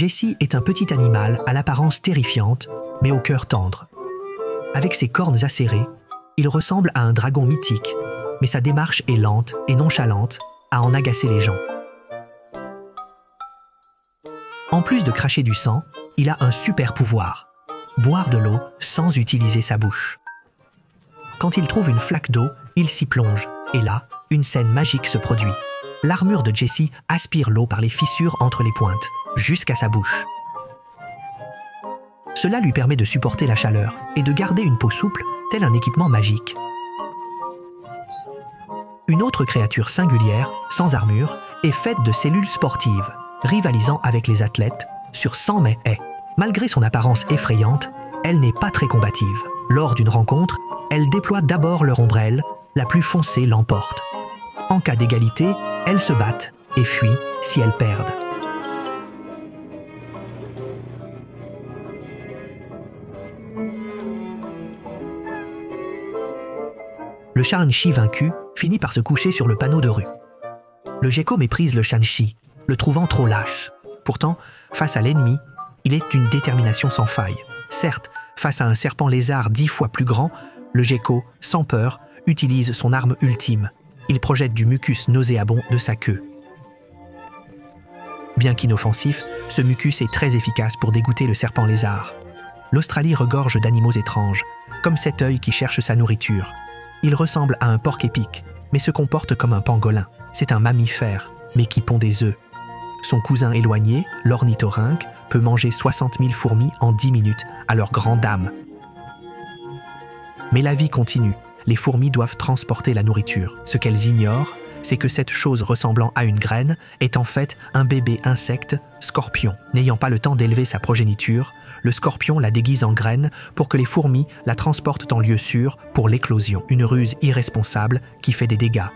Jessie est un petit animal à l'apparence terrifiante, mais au cœur tendre. Avec ses cornes acérées, il ressemble à un dragon mythique, mais sa démarche est lente et nonchalante à en agacer les gens. En plus de cracher du sang, il a un super pouvoir, boire de l'eau sans utiliser sa bouche. Quand il trouve une flaque d'eau, il s'y plonge, et là, une scène magique se produit. L'armure de Jessie aspire l'eau par les fissures entre les pointes, jusqu'à sa bouche. Cela lui permet de supporter la chaleur et de garder une peau souple, tel un équipement magique. Une autre créature singulière, sans armure, est faite de cellules sportives, rivalisant avec les athlètes sur 100 mètres. Malgré son apparence effrayante, elle n'est pas très combative. Lors d'une rencontre, elle déploie d'abord leur ombrelle, la plus foncée l'emporte. En cas d'égalité, elles se battent et fuient si elles perdent. Le Shanxi vaincu finit par se coucher sur le panneau de rue. Le gecko méprise le Shanxi, le trouvant trop lâche. Pourtant, face à l'ennemi, il est d'une détermination sans faille. Certes, face à un serpent lézard 10 fois plus grand, le gecko, sans peur, utilise son arme ultime. Il projette du mucus nauséabond de sa queue. Bien qu'inoffensif, ce mucus est très efficace pour dégoûter le serpent lézard. L'Australie regorge d'animaux étranges, comme cet œil qui cherche sa nourriture. Il ressemble à un porc-épic, mais se comporte comme un pangolin. C'est un mammifère, mais qui pond des œufs. Son cousin éloigné, l'ornithorynque, peut manger 60 000 fourmis en 10 minutes, à leur grande dam. Mais la vie continue. Les fourmis doivent transporter la nourriture. Ce qu'elles ignorent, c'est que cette chose ressemblant à une graine est en fait un bébé insecte, scorpion. N'ayant pas le temps d'élever sa progéniture, le scorpion la déguise en graine pour que les fourmis la transportent en lieu sûr pour l'éclosion. Une ruse irresponsable qui fait des dégâts.